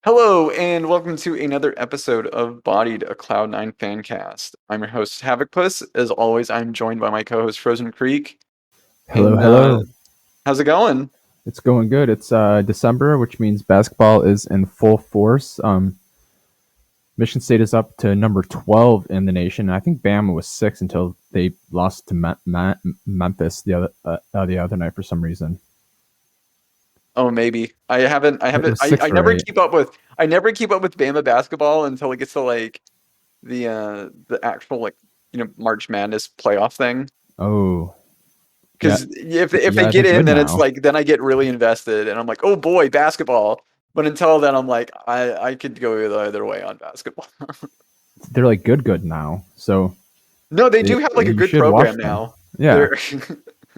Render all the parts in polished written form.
Hello, and welcome to another episode of Bodied, a Cloud9 fan cast. I'm your host, Havokpus. As always, I'm joined by my co-host, Frozencreek. Hello, And hello. how's it going? It's going good. It's December, which means basketball is in full force. Michigan State is up to number 12 in the nation. I think Bama was 6 until they lost to Memphis the other night for some reason. Oh, maybe. I haven't. I It haven't. was 6 I or never 8. keep up with. I never keep up with Bama basketball until it gets to like the actual March Madness playoff thing. Oh, yeah, Because if they yeah, get they're in, good then it's now. like then I get really invested, and I'm like, oh boy, basketball. But until then, I'm like, I could go either way on basketball. They're like good now. So No, they do have like a you good should program watch them. now. Yeah. They're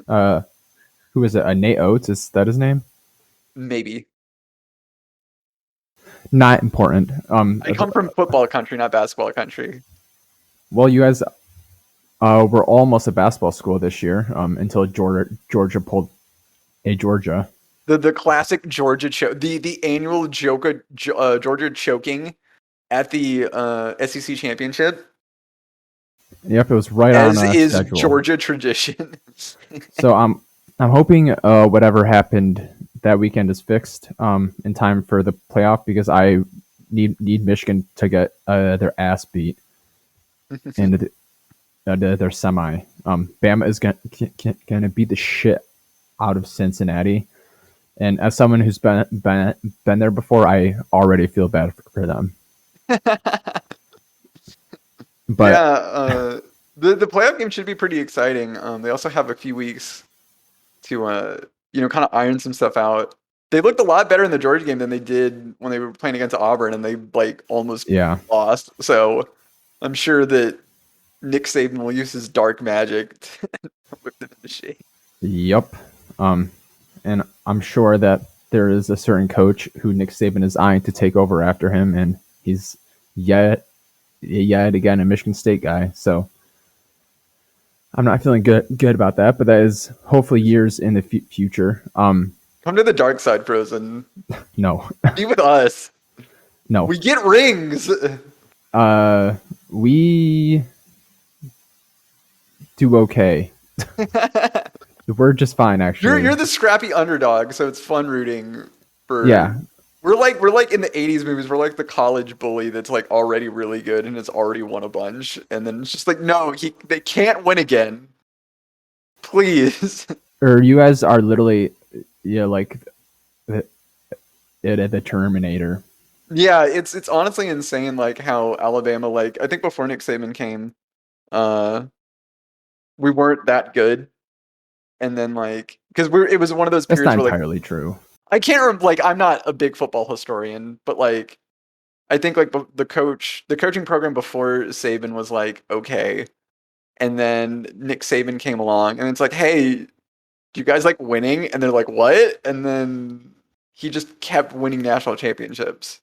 Uh, who is it? Nate Oates? Is that his name? maybe. Not important. I come from football country, not basketball country. Well, you guys we're almost a basketball school this year until Georgia pulled a Georgia. The classic Georgia the annual Georgia choking at the SEC championship, Yep, it was right as on is schedule. Georgia tradition. So I'm hoping whatever happened that weekend is fixed in time for the playoff because I need Michigan to get their ass beat in their semi. Bama is gonna beat the shit out of Cincinnati, and as someone who's been there before, I already feel bad for them. But Yeah, the playoff game should be pretty exciting. They also have a few weeks to kind of iron some stuff out. They looked a lot better in the Georgia game than they did when they were playing against Auburn, and they like almost yeah, lost. So I'm sure that Nick Saban will use his dark magic to whip them into shape. yep. And I'm sure that there is a certain coach who Nick Saban is eyeing to take over after him, and he's yet again a Michigan State guy. So I'm not feeling good about that, but that is hopefully years in the future. Come to the dark side, Frozen. No, Be with us. no. We get rings. We do okay. We're just fine, actually. You're the scrappy underdog, so it's fun rooting for. Yeah. We're like in the '80s movies. We're like the college bully that's like already really good and has already won a bunch, and then it's just like, no, they can't win again. Please. Or you guys are literally, like the Terminator. Yeah, it's honestly insane, like how Alabama, like I think before Nick Saban came, uh, we weren't that good, and then like because it was one of those That's periods not where like entirely true. I can't remember, like I'm not a big football historian, but like I think like the coaching program before Saban was like okay, and then Nick Saban came along, and it's like, hey, do you guys like winning? And they're like, what? And then he just kept winning national championships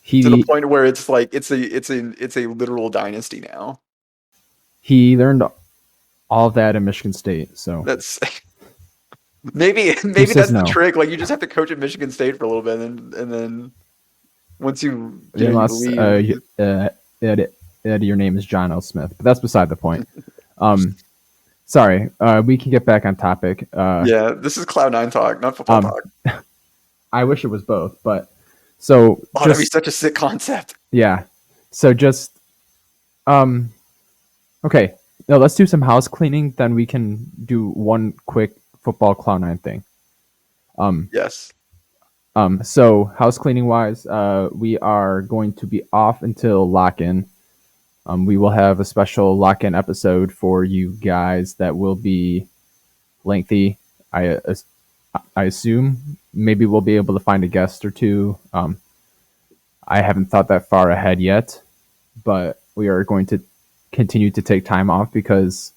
to the He point where it's like it's a literal dynasty now. he learned all of that in Michigan State. So That's maybe says that's no? the trick. Like you just have to coach at Michigan State for a little bit, and then once you Unless leave. your name is John L. Smith, but that's beside the point. Sorry, we can get back on topic. Yeah, this is Cloud9 talk, not football talk. I wish it was both, but so Oh, that'd be such a sick concept. yeah. So just okay. No, let's do some house cleaning. Then we can do one quick football Cloud9 thing. Yes. So house cleaning wise, we are going to be off until lock-in. We will have a special lock-in episode for you guys that will be lengthy. I assume maybe we'll be able to find a guest or two. I haven't thought that far ahead yet, but we are going to continue to take time off because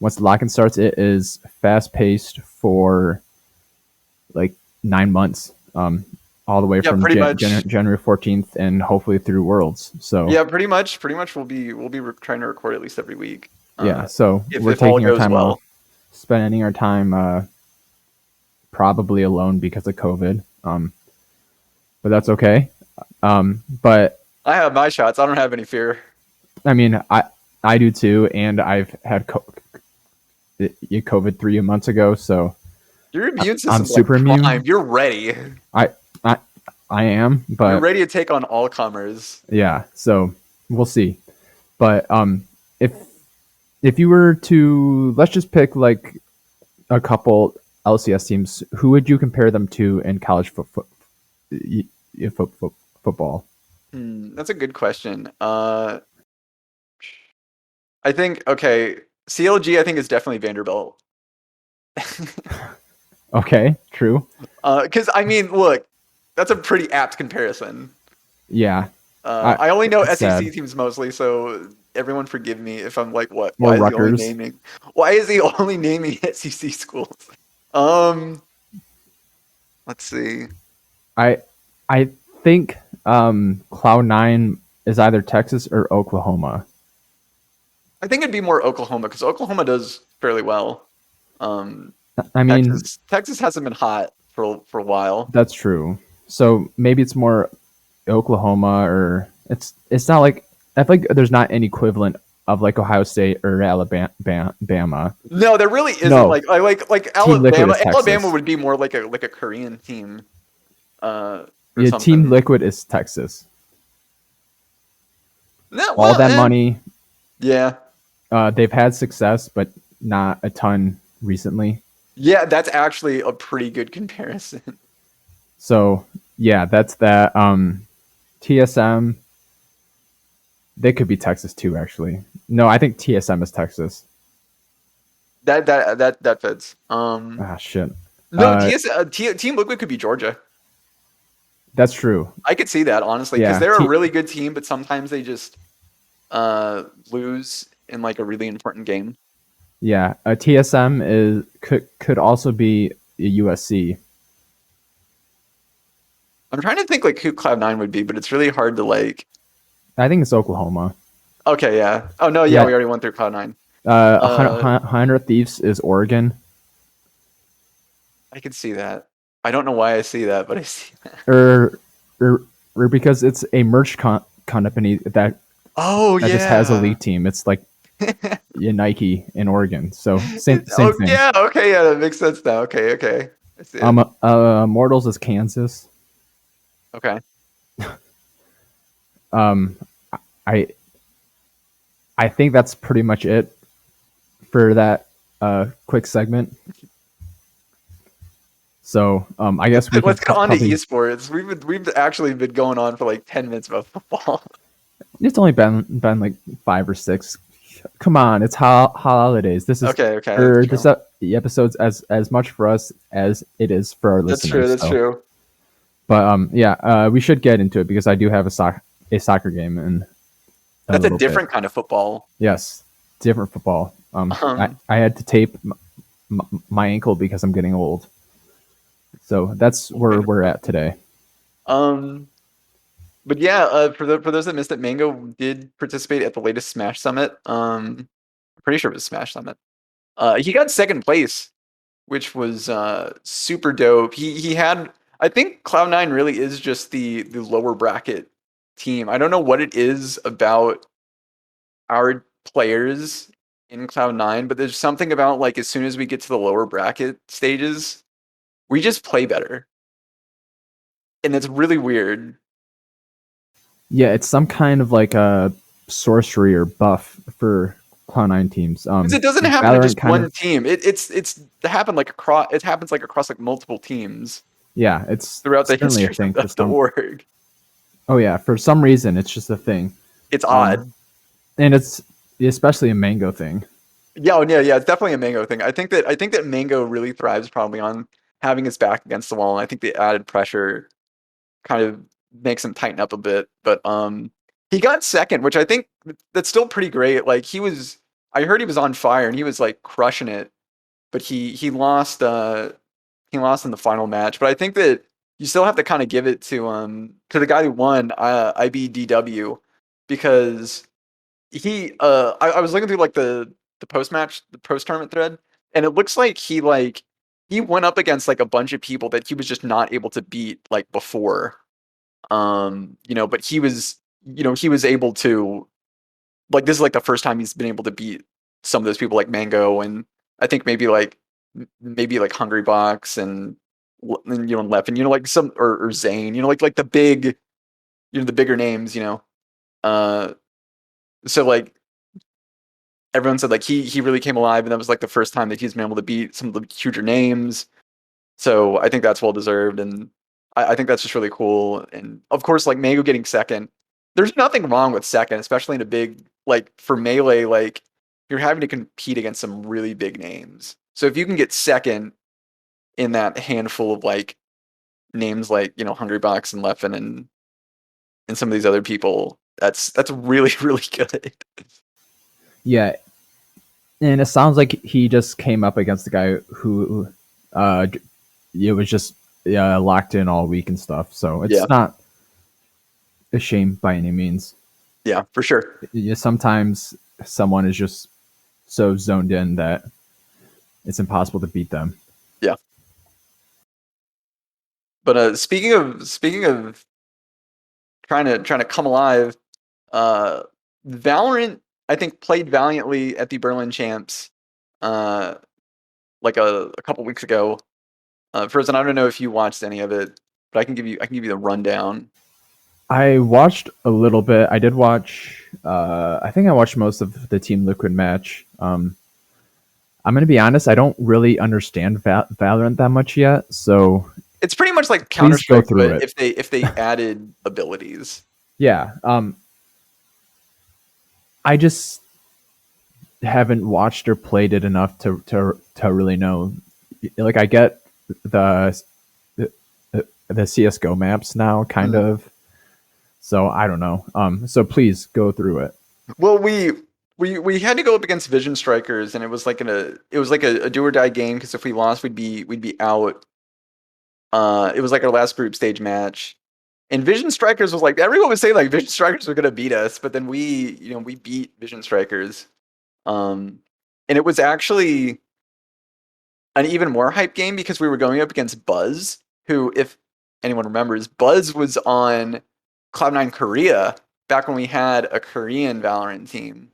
once the lock-in starts, it is fast-paced for like 9 months. All the way from January 14th and hopefully through Worlds. So yeah, pretty much we'll be trying to record at least every week. Yeah, so we're if taking our time off, spending our time probably alone because of COVID. But that's okay. But I have my shots. I don't have any fear. I mean, I do too, and I've had COVID 3 months ago, so Your immune I'm system's like super immune. prime. You're ready. I I I am, You're but ready to take on all comers. yeah, so we'll see. But if if you were to, let's just pick like a couple LCS teams, who would you compare them to in college football? That's a good question. I think okay, CLG I think is definitely Vanderbilt. Okay, true. Because I mean, look, that's a pretty apt comparison. Yeah, I only know it's SEC sad. teams mostly, so everyone forgive me if I'm like, what? Or Why is he only Rutgers. naming? Why is he only naming SEC schools? Um, let's see. I I think Cloud9 is either Texas or Oklahoma. I think it'd be more Oklahoma because Oklahoma does fairly well. Um, I mean, Texas hasn't been hot for a while. that's true. So maybe it's more Oklahoma, or it's not like, I feel like there's not an equivalent of like Ohio State or Alabama. No, there really isn't. No, Like Team Liquid Alabama. is Alabama Texas. would be more like a Korean team, or Yeah, Team something. Liquid is Texas. No, All well, that money, yeah, they've had success, but not a ton recently. yeah. That's actually a pretty good comparison. So yeah, that's that. TSM, they could be Texas too, actually. No, I think TSM is Texas. That fits. Ah, shit. No, Team Liquid could be Georgia. That's true. I could see that honestly because Yeah. they're a really good team, but sometimes they just lose in like a really important game. Yeah. TSM is could also be USC. I'm trying to think like who Cloud9 would be, but it's really hard to like. I think it's Oklahoma. Okay, yeah. Oh no, yeah, Yeah. we already went through Cloud9. 100 Thieves is Oregon. I can see that. I don't know why I see that, but I see that. Or because it's a merch company that Oh just has a yeah. league team. It's like Nike in Oregon. So same thing. Yeah, okay, yeah, that makes sense now. Okay. I see it. Mortals is Kansas. Okay. Um, I I think that's pretty much it for that quick segment. So I guess we Let's could get on to probably. esports. We've actually been going on for like 10 minutes about football. It's only been like 5 or 6. Come on, it's holidays. This is Okay, that's or true. the episodes as much for us as it is for our That's true. listeners. That's So, true. but yeah, we should get into it because I do have a soccer game in a That's a little bit. different kind of football. Yes, different football. Um, I had to tape my ankle because I'm getting old. So that's where we're at today. um, but yeah, for those that missed it, Mango did participate at the latest Smash Summit. I'm pretty sure it was Smash Summit. He got second place, which was super dope. He had, I think Cloud9 really is just the lower bracket team. I don't know what it is about our players in Cloud9, but there's something about like as soon as we get to the lower bracket stages, we just play better. And it's really weird. Yeah, it's some kind of like a sorcery or buff for Cloud9 teams. Because it doesn't happen to Valorant just kind one of. team. It happened like across it happens like across like multiple teams Yeah, it's throughout the certainly a history thing for of the some. org. Oh yeah, for some reason it's just a thing. It's Um, odd. and it's especially a Mango thing. Yeah, yeah, it's definitely a Mango thing. I think that Mango really thrives probably on having his back against the wall, and I think the added pressure kind of makes him tighten up a bit. But he got second, which I think that's still pretty great. Like I heard he was on fire and he was like crushing it, but he lost in the final match. But I think that you still have to kind of give it to the guy who won, IBDW, because I was looking through like the post tournament thread, and it looks like he went up against like a bunch of people that he was just not able to beat like before. But he was able to, like, this is like the first time he's been able to beat some of those people like Mango, and I think maybe like Hungry Box and Leffen, like some or Zane, like the big, the bigger names, Uh, so like everyone said like he really came alive, and that was like the first time that he's been able to beat some of the huger names. So I think that's well deserved, and I think that's just really cool. And of course, like Mango getting second, there's nothing wrong with second, especially in a big, like, for Melee, like you're having to compete against some really big names. So if you can get second in that handful of like names like Hungry Box and Leffen and some of these other people, that's really really good. Yeah, and it sounds like he just came up against the guy who uh it was just locked in all week and stuff. So Yeah, it's not a shame by any means. yeah, for sure. Sometimes someone is just so zoned in that it's impossible to beat them. Yeah, but speaking of trying to come alive, uh, Valorant, I think, played valiantly at the Berlin champs, uh, like a couple weeks ago. Frozen, I don't know if you watched any of it, but I can give you the rundown. I watched a little bit. I did watch. I think I watched most of the Team Liquid match. I'm gonna be honest. I don't really understand Valorant that much yet. So It's pretty much like Counter please go Strike, through but it. if they added abilities. Yeah. I just haven't watched or played it enough to really know. Like I get the the CS:GO maps now, kind Mhm. of. So I don't know. So please go through it. Well, we had to go up against Vision Strikers, and it was like a do or die game because if we lost, we'd be out. It was like our last group stage match, and Vision Strikers was like everyone was saying like Vision Strikers were gonna beat us, but then we beat Vision Strikers, um, and it was actually an even more hype game because we were going up against Buzz, who, if anyone remembers, Buzz was on Cloud9 Korea back when we had a Korean Valorant team.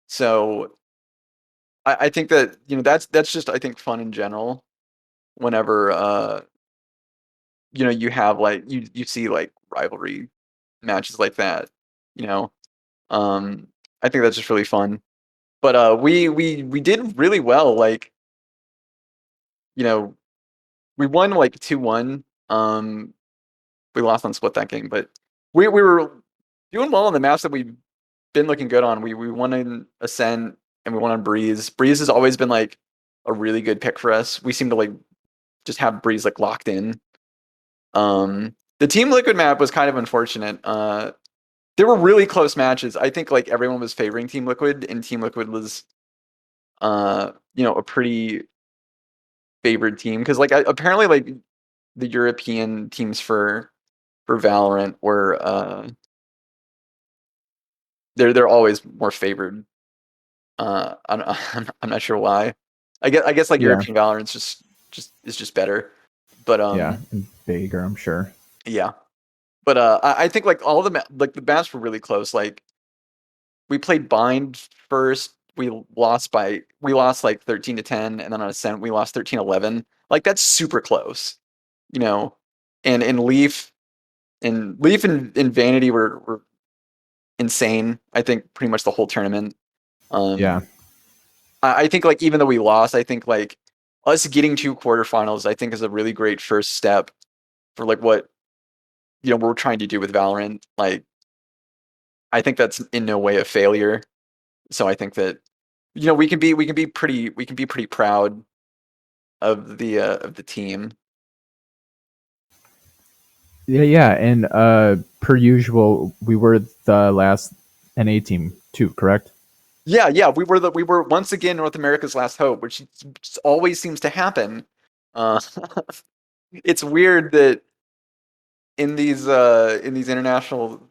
So I think that that's just, I think, fun in general. Whenever you have like you see like rivalry matches like that, you know. Um, I think that's just really fun. But we did really well. Like, you know, we won like 2-1. We lost on split that game, but we were doing well on the maps that we've been looking good on. We won in Ascent and we won on Breeze. Breeze has always been like a really good pick for us. We seem to like just have Breeze like locked in. The Team Liquid map was kind of unfortunate. There were really close matches. I think like everyone was favoring Team Liquid, and Team Liquid was a pretty favored team because like apparently like the European teams for Valorant were they're always more favored. I'm I'm not sure why. I guess like Yeah, European Valorant's just better. But yeah, and bigger, I'm sure. yeah. But I think like all like the maps were really close. Like we played Bind first. We lost like 13-10, and then on Ascent we lost 13-11. Like that's super close, you know. And Leaf and Vanity were insane. I think pretty much the whole tournament. Yeah, Um, I think like even though we lost, I think like us getting to quarterfinals, I think is a really great first step for like what we're trying to do with Valorant. Like I think that's in no way a failure. So I think that we can be pretty proud of the team. yeah, yeah. And per usual, we were the last NA team too, correct? Yeah, yeah, we were once again North America's last hope, which just always seems to happen. Uh, it's weird that in these international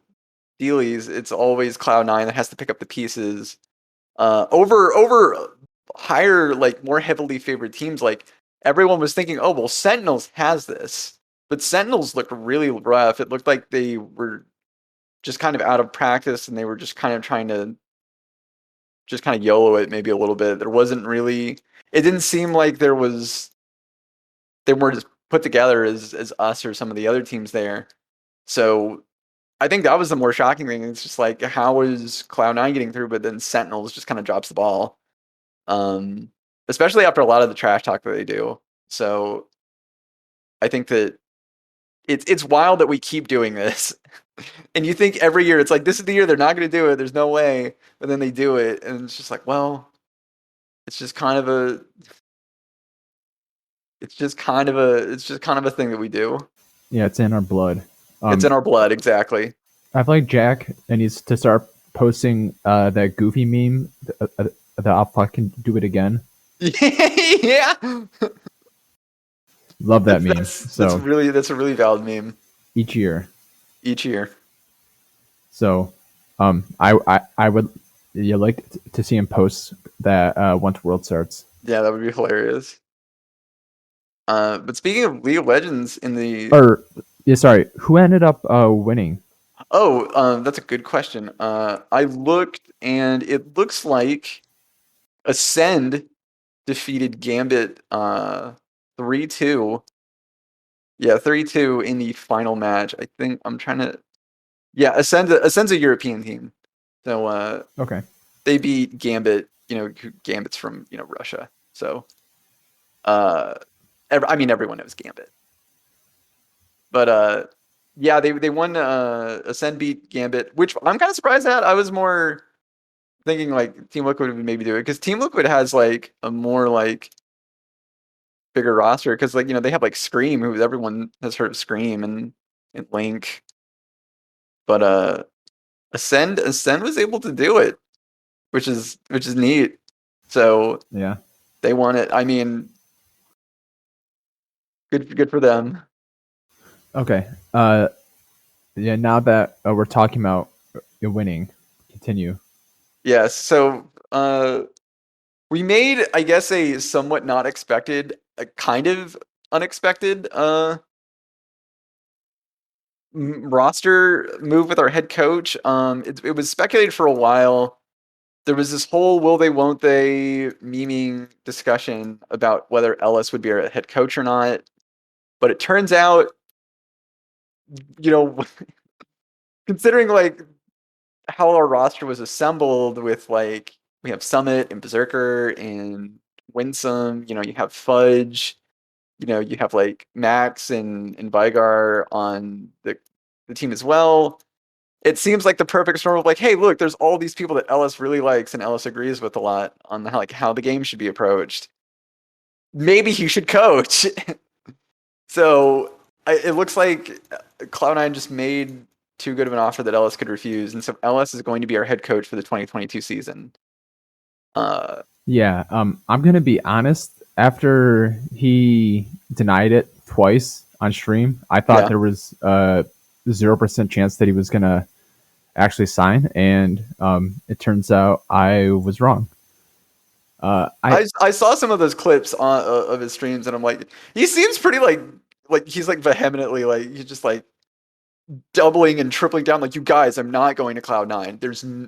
dealies, it's always Cloud9 that has to pick up the pieces over higher, like more heavily favored teams. Like everyone was thinking, oh well, Sentinels has this. But Sentinels looked really rough. It looked like they were just kind of out of practice and they were just kind of trying to just kind of YOLO it maybe a little bit. There wasn't really, it didn't seem like they weren't as put together as us or some of the other teams there. So I think that was the more shocking thing. It's just like, how is Cloud9 getting through, but then Sentinels just kind of drops the ball. Um, Especially after a lot of the trash talk that they do. So I think that it's wild that we keep doing this. And you think every year it's like this is the year they're not going to do it. There's no way, but then they do it, and it's just like, well, it's just kind of a, it's just kind of a thing that we do. Yeah, it's in our blood. It's in our blood, exactly. I feel like Jack needs to start posting that goofy meme. The I'll fucking do it again. Yeah, Love that meme. So that's a really valid meme each year. each year. So, I would you like to see him post that once World starts. Yeah, that would be hilarious. But speaking of League of Legends in the Or yeah, sorry, who ended up winning? that's a good question. I looked and it looks like Ascend defeated Gambit 3-2. Yeah, 3-2 in the final match. I think I'm trying to yeah, Ascend's a European team. So Okay. they beat Gambit, Gambit's from, Russia. So I mean everyone knows Gambit. But yeah, they won Ascend beat Gambit, which I'm kind of surprised at. I was more thinking like Team Liquid would maybe do it because Team Liquid has like a more like bigger roster because like they have like Scream, who everyone has heard of Scream and Link, but Ascend was able to do it, which is neat. So Yeah. they won it. I mean, good for them. Okay. Yeah. Now that we're talking about winning, continue. Yes. So we made, I guess, a somewhat not expected, a kind of unexpected roster move with our head coach. It was speculated for a while. There was this whole will they, won't they memeing discussion about whether Ellis would be our head coach or not. But it turns out, you know, considering like how our roster was assembled with like we have Summit and Berserker and Winsome, you have Fudge, you have like Max and Vigar on the team as well. It seems like the perfect storm of like, hey, look, there's all these people that Ellis really likes and Ellis agrees with a lot on how the game should be approached. Maybe he should coach. So it looks like Cloud9 just made too good of an offer that Ellis could refuse, and so Ellis is going to be our head coach for the 2022 season. Yeah. I'm gonna be honest. After he denied it twice on stream, I thought Yeah. there was 0% chance that he was gonna actually sign, and it turns out I was wrong. I saw some of those clips of his streams, and I'm like, he seems pretty like he's like vehemently like he's just like doubling and tripling down like you guys, I'm not going to Cloud9.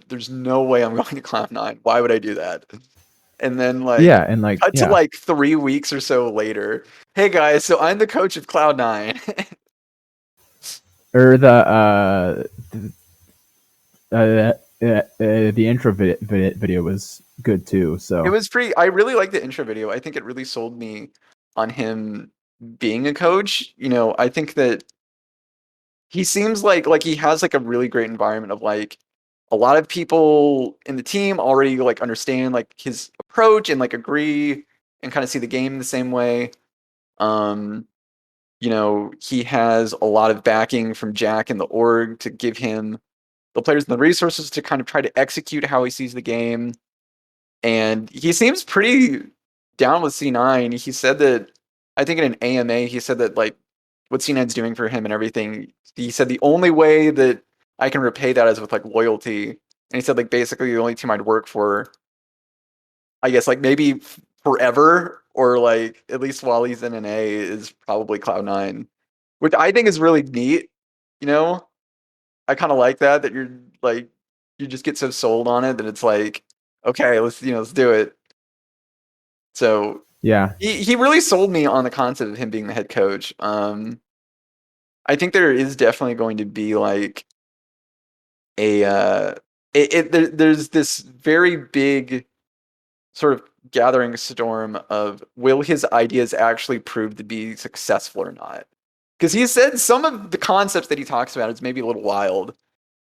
There's no way I'm going to Cloud9. Why would I do that? And then like Yeah, and like cut to yeah, like 3 weeks or so later. Hey guys, so I'm the coach of Cloud9. or the intro video was good too. It So was pretty. I really like the intro video. I think it really sold me on him being a coach. I think that he seems like he has like a really great environment of like a lot of people in the team already like understand like his approach and like agree and kind of see the game the same way. Um, he has a lot of backing from Jack and the org to give him the players and the resources to kind of try to execute how he sees the game. And he seems pretty down with C9. He said that, I think in an AMA, he said that like what C9's doing for him and everything. He said the only way that I can repay that is with like loyalty. And he said like basically the only team I'd work for, I guess like maybe forever or like at least while he's in an A is probably Cloud9. which I think is really neat. You know, I kind of like that you're like you just get so sold on it that it's like, okay, let's do it. So Yeah, he really sold me on the concept of him being the head coach. I think there is definitely going to be like a there's this very big sort of gathering storm of will his ideas actually prove to be successful or not? Because he said some of the concepts that he talks about is maybe a little wild,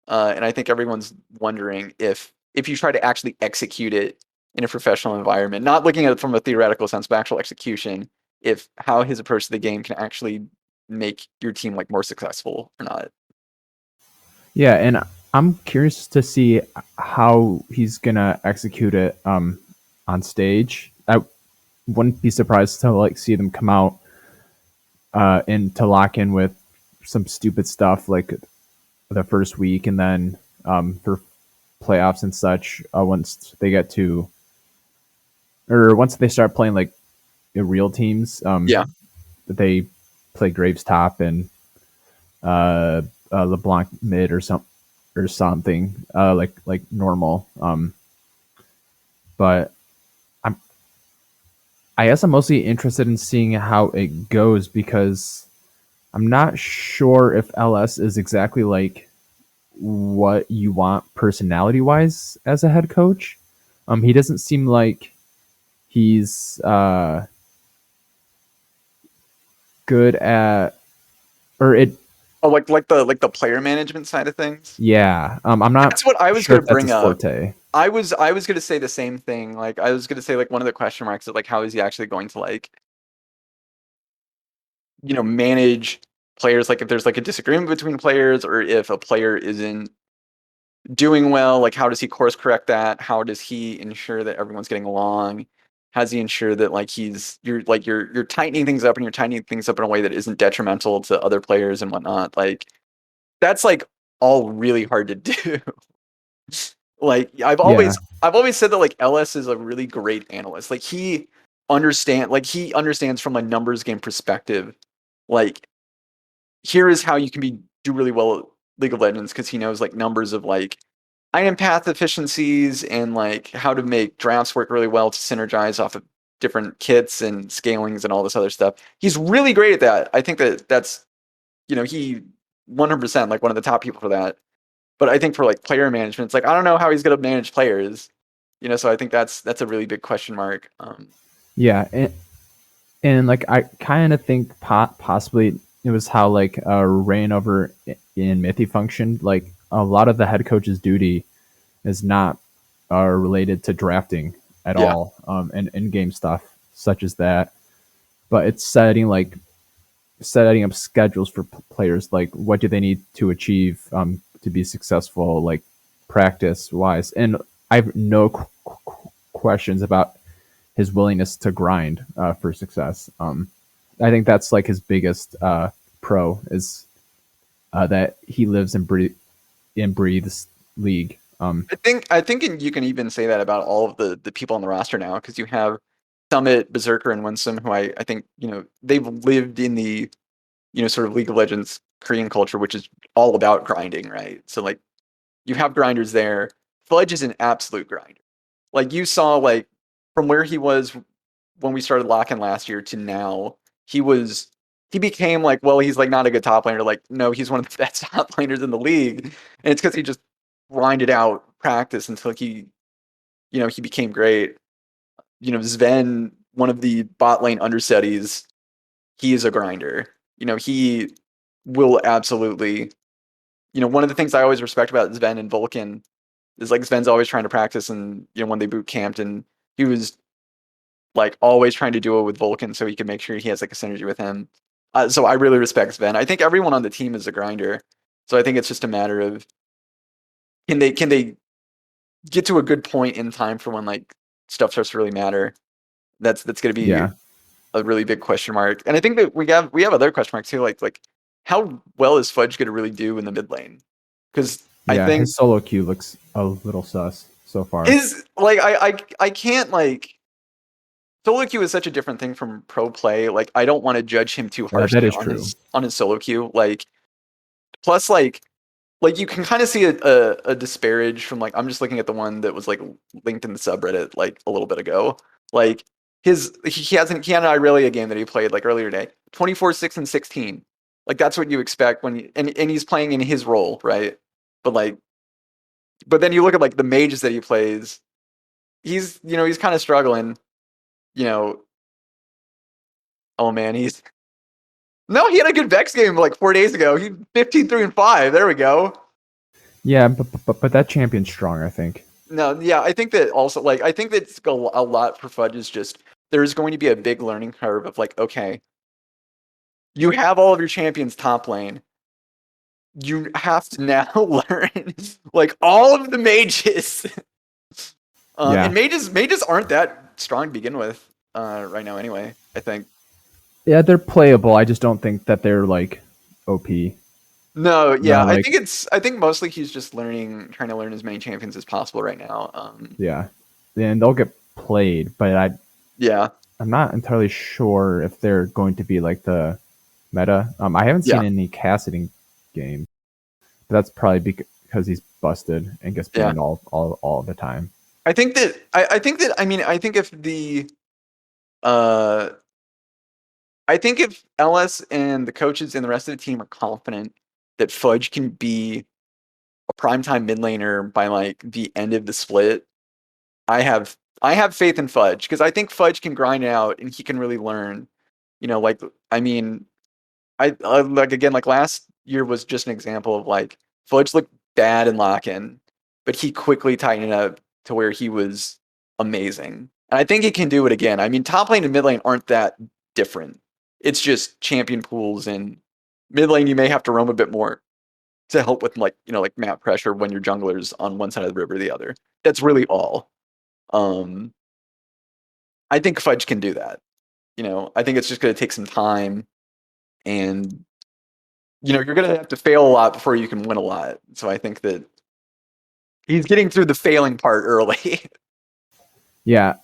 and I think everyone's wondering if you try to actually execute it in a professional environment, not looking at it from a theoretical sense, but actual execution, if how his approach to the game can actually make your team like more successful or not. yeah, and I'm curious to see how he's gonna execute it on stage. I wouldn't be surprised to like see them come out and to lock in with some stupid stuff like the first week, and then for playoffs and such, once they get to or once they start playing like real teams, Yeah. that they play Graves top and uh, LeBlanc mid or something like normal. But I'm I guess I'm mostly interested in seeing how it goes because I'm not sure if LS is exactly like what you want personality wise as a head coach. He doesn't seem like he's good at or it. Oh, like the player management side of things. Yeah, I'm not That's what I was sure gonna if that's bring his up. forte. I was gonna say the same thing. Like I was gonna say like one of the question marks is like how is he actually going to like manage players, like if there's like a disagreement between players or if a player isn't doing well, like how does he course correct that? How does he ensure that everyone's getting along? How does he ensure that like you're tightening things up and you're tightening things up in a way that isn't detrimental to other players and whatnot? Like that's like all really hard to do. Like Yeah, I've always said that like LS is a really great analyst. Like he understands from a numbers game perspective. Like here is how you can do really well at League of Legends because he knows like numbers of like item path efficiencies and like how to make drafts work really well to synergize off of different kits and scalings and all this other stuff. He's really great at that. I think that's he 100% like one of the top people for that. But I think for like player management, it's like I don't know how he's going to manage players. So I think that's a really big question mark. yeah, and like I kind of think possibly it was how like Reign over in Mythy functioned. Like a lot of the head coach's duty is not related to drafting at Yeah, all, and in game stuff such as that. But it's setting up schedules for players. Like what do they need to achieve to be successful, like practice wise. And I have no questions about his willingness to grind for success. I think that's like his biggest pro is that he lives and breathes league. I think you can even say that about all of the people on the roster now because you have Summit, Berserker, and Winsome, who I think they've lived in the sort of League of Legends Korean culture, which is all about grinding, right? So like you have grinders there. Fudge is an absolute grinder. Like you saw, like from where he was when we started locking last year to now, he became like, well, he's like not a good top laner. Like, no, he's one of the best top laners in the league, and it's because he just grinded out practice until he became great. Sven, one of the bot lane understudies, he is a grinder. He will absolutely. One of the things I always respect about Sven and Vulcan is like Sven's always trying to practice, and when they boot camped, and he was like always trying to do it with Vulcan so he can make sure he has like a synergy with him. So I really respect Sven. I think everyone on the team is a grinder. So I think it's just a matter of can they get to a good point in time for when like stuff starts to really matter. That's going to be Yeah, a really big question mark. And I think that we have other question marks too, like how well is Fudge going to really do in the mid lane? Because I yeah. think His solo queue looks a little sus so far. his like I can't like solo queue is such a different thing from pro play. Like, I don't want to judge him too That harshly is true. on his solo queue. Like, plus like you can kind of see a disparage from like I'm just looking at the one that was like linked in the subreddit like a little bit ago. Like he hasn't he had an Irelia game that he played like earlier today. 24, 6, and 16. Like that's what you expect when and he's playing in his role, right? But like but then you look at like the mages that he plays, he's kind of struggling, you know. Oh man, he's no, he had a good Vex game like 4 days ago. He 15, 3, and 5. There we go. Yeah, but that champion's strong, I think. No, yeah, I think that also like I think that a lot for Fudge is just there's going to be a big learning curve of like, okay, you have all of your champions top lane. You have to now learn like all of the mages. And Yeah. mages aren't that strong to begin with, right now anyway, I think. Yeah, they're playable. I just don't think that they're like OP. No, yeah, No, like I think mostly he's just trying to learn as many champions as possible right now. yeah. And they'll get played, but Yeah, I'm not entirely sure if they're going to be like the meta. I haven't seen yeah, any Cassidy game, but that's probably because he's busted and gets yeah. banned all the time. I think if the uh I think if LS and the coaches and the rest of the team are confident that Fudge can be a primetime mid laner by like the end of the split, I have faith in Fudge because I think Fudge can grind out and he can really learn. You know, like I mean, I like again like last year was just an example of like Fudge looked bad in lock-in, but he quickly tightened it up to where he was amazing. And I think he can do it again. I mean, top lane and mid lane aren't that different. It's just champion pools and mid lane you may have to roam a bit more to help with like, like map pressure when your jungler's on one side of the river or the other. That's really all. Um I think Fudge can do that. I think it's just going to take some time and you're going to have to fail a lot before you can win a lot. So I think that he's getting through the failing part early. Yeah,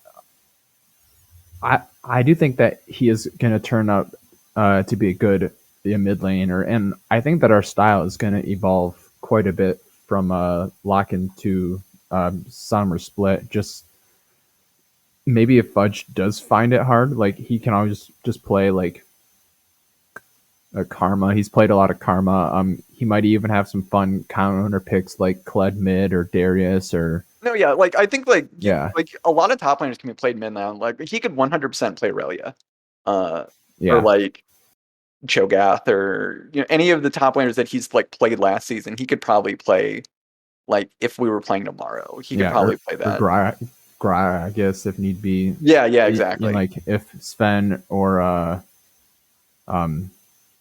I do think that he is going to turn out to be a good mid laner, and I think that our style is going to evolve quite a bit from lock-in to summer split. Just maybe if Fudge does find it hard, like he can always just play like a Karma. He's played a lot of Karma. He might even have some fun counter picks like Kled mid or Darius or No, yeah, like I think yeah, like a lot of top laners can be played mid now. Like he could 100% play Relia, or yeah, like Cho'Gath, or any of the top laners that he's like played last season. He could probably play like if we were playing tomorrow. He could yeah, probably play or that. Gra, I guess if need be. Yeah, yeah, exactly. Like if Sven or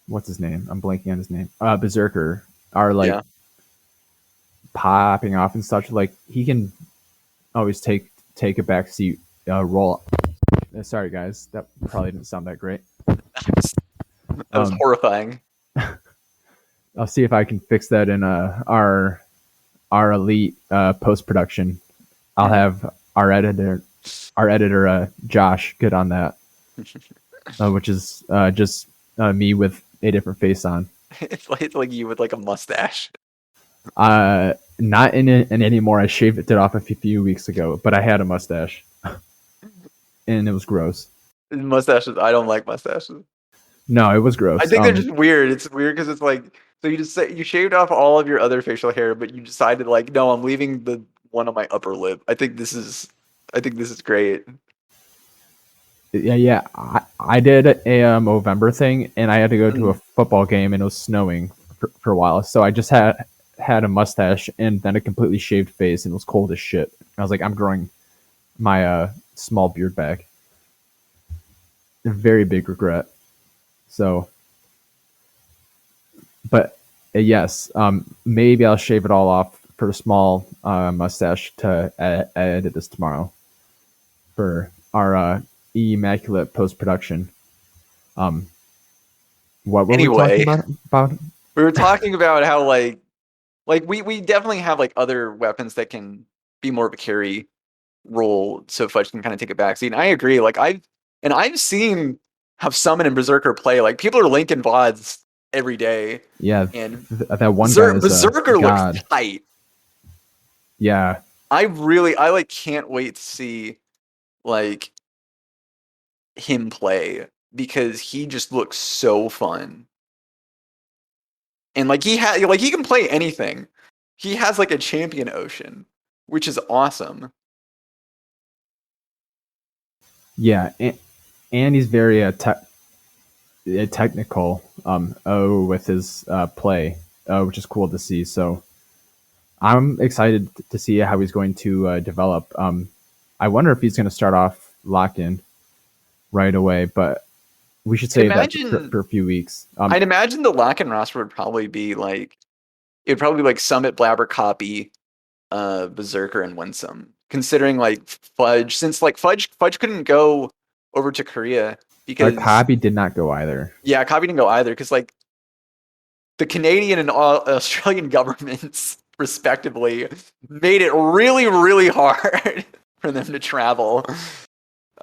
what's his name? I'm blanking on his name. Berserker are like Yeah. popping off and such. Like he can always take a back seat role. Sorry guys, that probably didn't sound that great. That was horrifying. I'll see if I can fix that in our elite post production. I'll have our editor Josh get on that, which is just me with a different face on. It's like you with like a mustache. Not in it anymore. I shaved it off a few weeks ago, but I had a mustache, and it was gross. Mustaches. I don't like mustaches. No, it was gross. I think they're just weird. It's weird because it's like so you just say you shaved off all of your other facial hair, but you decided like no, I'm leaving the one on my upper lip. I think this is great. Yeah. I did a Movember thing, and I had to go to a football game, and it was snowing for a while. So I just had a mustache and then a completely shaved face, and it was cold as shit. I was like, I'm growing my small beard back. A very big regret. So, but yes, maybe I'll shave it all off for a small mustache to edit this tomorrow for our immaculate post production. What were we talking about? We were talking about how like we definitely have like other weapons that can be more of a carry. role so Fudge can kind of take a backseat. And I agree. Like I've seen how Summon and Berserker play. Like people are linking VODs every day, Yeah, and that one guy is Berserker looks god. tight. Yeah, I like can't wait to see like him play because he just looks so fun. And like he can play anything. He has like a champion ocean, which is awesome. yeah, and he's very technical. With his play, which is cool to see. So I'm excited to see how he's going to develop. I wonder if he's going to start off lock in right away, but we should save that for a few weeks. I'd imagine the lock in roster would probably be like it'd probably be like Summit, Blabber, Copy, Berserker, and Winsome. Considering like Fudge, since like Fudge couldn't go over to Korea because Copy did not go either. Yeah, Copy didn't go either because like the Canadian and Australian governments, respectively, made it really, really hard for them to travel.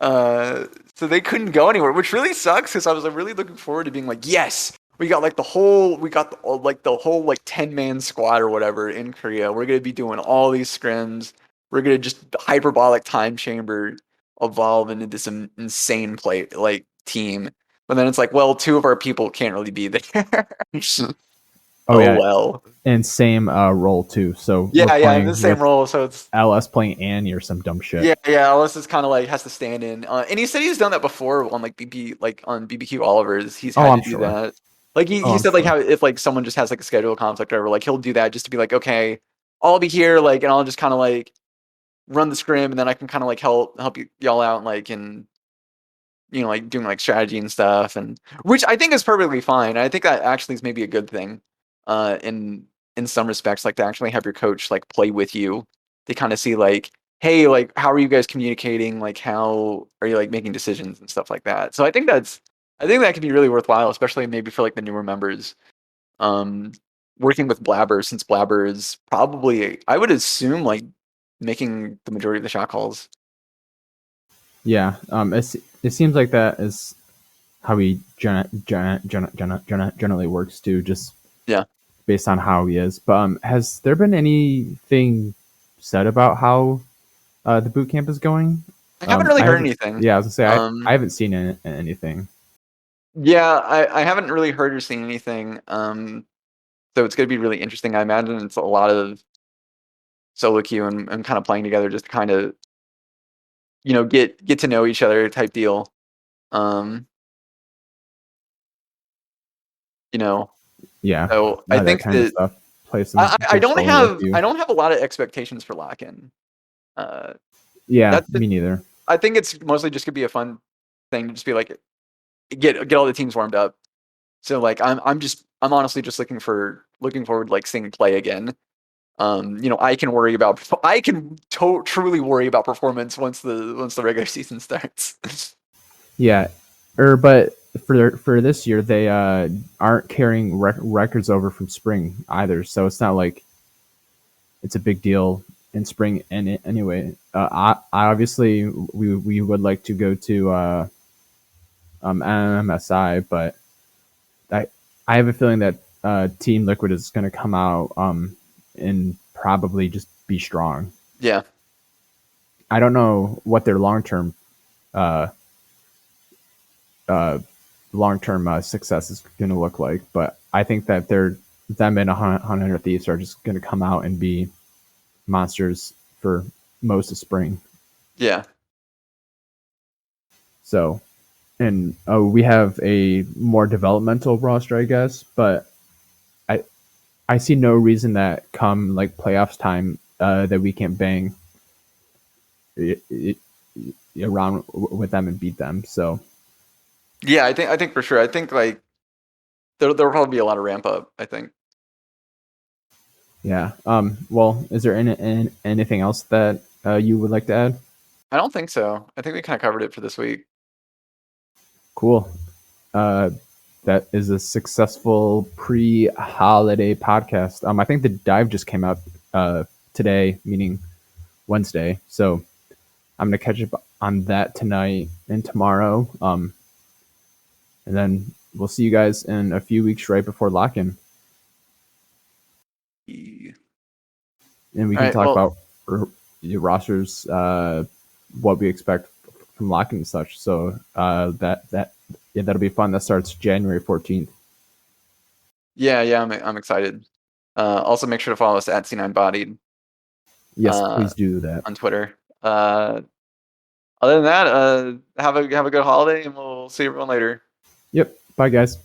So they couldn't go anywhere, which really sucks because I was like, really looking forward to being like, yes, we got like the whole 10-man squad or whatever in Korea. We're gonna be doing all these scrims. We're gonna just hyperbolic time chamber evolve into this insane team. But then it's like, well, two of our people can't really be there. Yeah. Well. And same role too. So yeah, in the same role. So it's LS playing Annie or some dumb shit. Yeah. LS is kind of like has to stand in. And he said he's done that before on like on BBQ Oliver's. He's had to do that. Like he said like how if like someone just has like a schedule conflict or whatever, like he'll do that just to be like, okay, I'll be here, like, and I'll just kind of like run the scrim, and then I can kind of like help y'all out, like in like doing like strategy and stuff, and which I think is perfectly fine. I think that actually is maybe a good thing, in some respects, like to actually have your coach like play with you to kind of see like, hey, like how are you guys communicating? Like how are you like making decisions and stuff like that? So I think that could be really worthwhile, especially maybe for like the newer members. Working with Blabber, since Blabber is probably, I would assume, like making the majority of the shot calls. Yeah, it seems like that is how he generally works too. Just based on how he is. But has there been anything said about how the boot camp is going? I haven't really heard anything. Yeah, I was gonna say I haven't seen anything. Yeah, I haven't really heard or seen anything. So it's going to be really interesting. I imagine it's a lot of solo queue and kind of playing together just to kind of, get to know each other type deal. Yeah. So I think that stuff. Play some I don't have a lot of expectations for lock-in. Yeah, me neither. I think it's mostly just gonna be a fun thing to just be like get all the teams warmed up. So like I'm honestly just looking forward like seeing play again. I can truly worry about performance once the regular season starts. Yeah, but for this year they aren't carrying records over from spring either, so it's not like it's a big deal in spring. And anyway, I obviously we would like to go to MSI, but I have a feeling that Team Liquid is going to come out and probably just be strong. Yeah. I don't know what their long-term success is going to look like, but I think that them and 100 Thieves are just going to come out and be monsters for most of spring. Yeah. So, and we have a more developmental roster, I guess, but I see no reason that come like playoffs time that we can't bang around with them and beat them. So yeah, I think for sure. I think like there'll probably be a lot of ramp up, I think. Yeah. Well, is there anything else that you would like to add? I don't think so. I think we kind of covered it for this week. Cool. That is a successful pre-holiday podcast. I think the dive just came out today, meaning Wednesday. So I'm gonna catch up on that tonight and tomorrow. And then we'll see you guys in a few weeks right before lock-in, and we All can right. talk Well, about your rosters, what we expect from lock-in and such. So yeah, that'll be fun. That starts January 14th. yeah, I'm excited. Also, make sure to follow us at C9 Bodied Yes, on please do that. Twitter. Other than that, have a good holiday, and we'll see everyone later. Yep. Bye, guys.